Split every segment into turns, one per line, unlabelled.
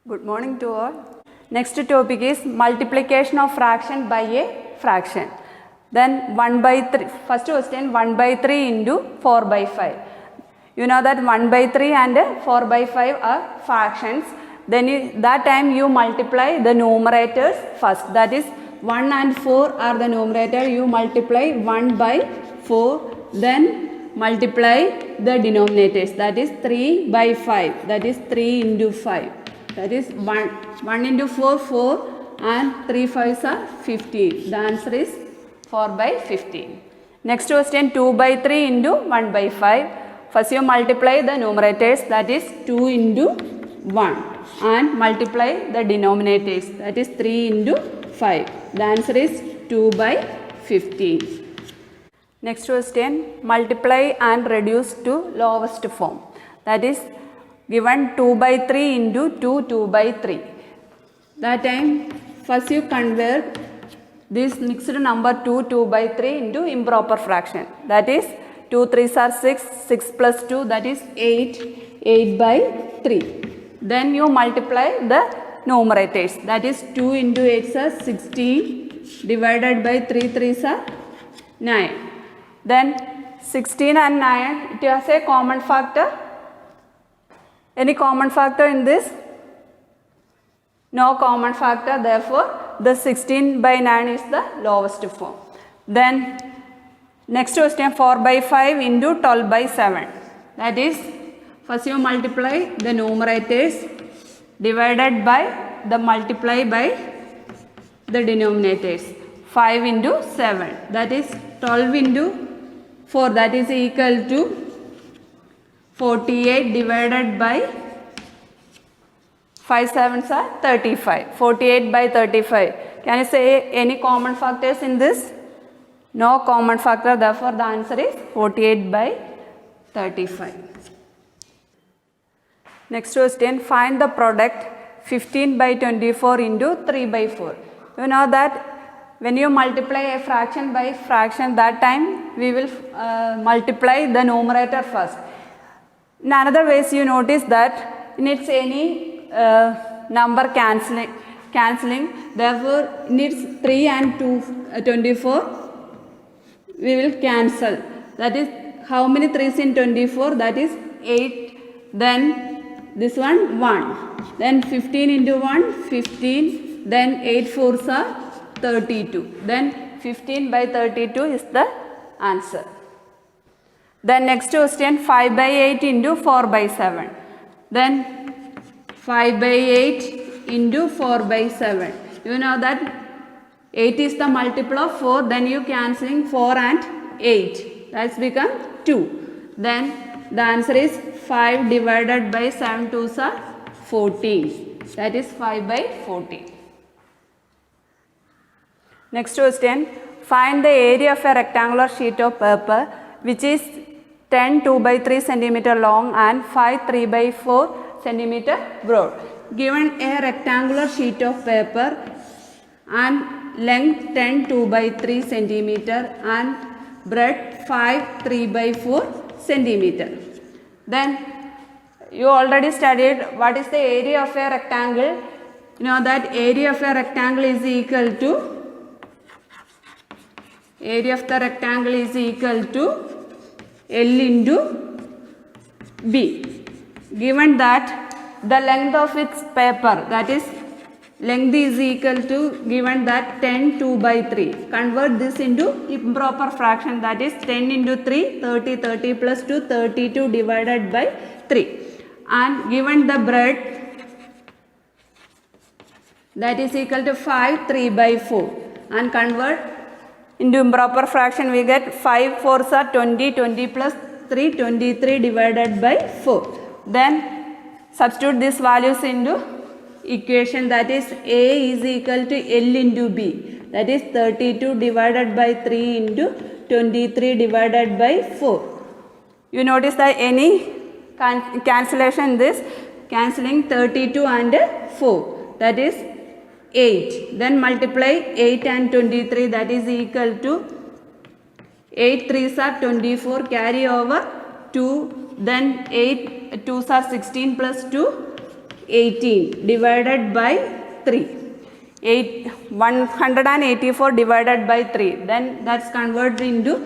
Good morning to all. Next topic is multiplication of fraction by a fraction. Then 1 by 3, first question 1 by 3 into 4 by 5. You know that 1 by 3 and 4 by 5 are fractions. Then that time you multiply the numerators first. That is 1 and 4 are the numerator. You multiply 1 by 4. Then multiply the denominators. That is 3 by 5. That is 3 into 5. That is 1 into 4, 4 and 3 5s are 15. The answer is 4 by 15. Next question 2 by 3 into 1 by 5. First you multiply the numerators, that is 2 into 1, and multiply the denominators, that is 3 into 5. The answer is 2 by 15. Next question multiply and reduce to lowest form, that is given 2 by 3 into 2 by 3. That time first you convert this mixed number 2 by 3 into improper fraction, that is 2 3s are 6, 6 plus 2 that is 8 by 3. Then you multiply the numerators, that is 2 into 8 are 16 divided by 3 3s are 9. Then 16 and 9 it has a common factor. Any common factor in this? No common factor, therefore the 16 by 9 is the lowest form. Then next question 4 by 5 into 12 by 7. That is first you multiply the numerators divided by the multiply by the denominators. 5 into 7, that is 12 into 4, that is equal to 48 divided by 5 7s are 35. 48 by 35. Can you say any common factors in this? No common factor, therefore the answer is 48 by 35. Next question, find the product 15 by 24 into 3 by 4. You know that when you multiply a fraction by fraction, that time we will multiply the numerator first. In another ways you notice that needs any number cancelling, therefore needs 3 and 24 we will cancel. That is how many 3's in 24? That is 8. Then this one 1. Then 15 into 1 15. Then 8 4's are 32. Then 15 by 32 is the answer. Then next question 5 by 8 into 4 by 7. Then 5 by 8 into 4 by 7. You know that 8 is the multiple of 4. Then you cancelling 4 and 8. That's become 2. Then the answer is 5 divided by 7 2's are 14. That is 5 by 14. Next question. Find the area of a rectangular sheet of paper which is 10 2 by 3 centimeter long and 5 3 by 4 centimeter broad. Given a rectangular sheet of paper and length 10 2 by 3 centimeter and breadth 5 3 by 4 centimeter. Then you already studied what is the area of a rectangle. You know that area of a rectangle is equal to L into B. Given that the length of its paper, that is length is equal to, given that 10 2 by 3. Convert this into improper fraction, that is 10 into 3 30, 30 plus 2 32 divided by 3. And given the breadth, that is equal to 5 3 by 4. And convert into improper fraction, we get 5 4's are 20, 20 plus 3 23 divided by 4. Then substitute these values into equation, that is A is equal to L into B, that is 32 divided by 3 into 23 divided by 4. You notice that any cancellation in this, cancelling 32 and 4, that is 8. Then multiply 8 and 23, that is equal to 8 3's are 24, carry over 2, then 8 2's are 16 plus 2 18 divided by 3. 184 divided by 3. Then that's converted into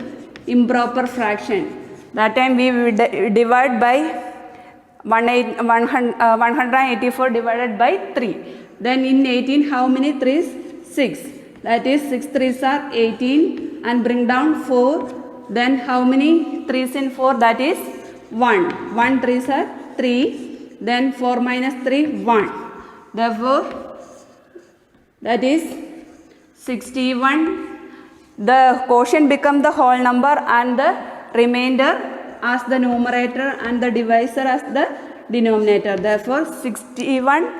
improper fraction. That time we will divide by 184 divided by 3. Then in 18 how many 3's? 6. That is 6 3's are 18 and bring down 4. Then how many 3's in 4? That is 1. 1 3's are 3. Then 4 minus 3 1. Therefore that is 61. The quotient become the whole number and the remainder as the numerator and the divisor as the denominator. Therefore 61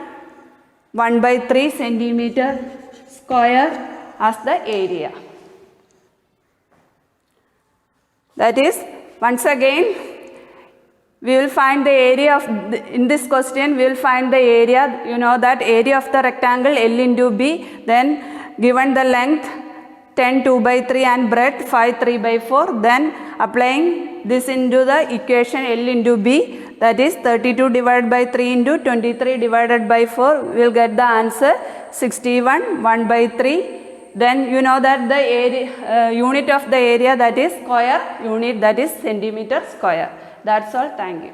1 by 3 centimeter square as the area. That is, once again we will find the area of in this question we will find the area. You know that area of the rectangle L into B, then given the length 10 2 by 3 and breadth 5 3 by 4, then applying this into the equation L into B, that is 32 divided by 3 into 23 divided by 4, we will get the answer 61 1 by 3. Then you know that the area, unit of the area, that is square unit, that is centimeter square. That's all. Thank you.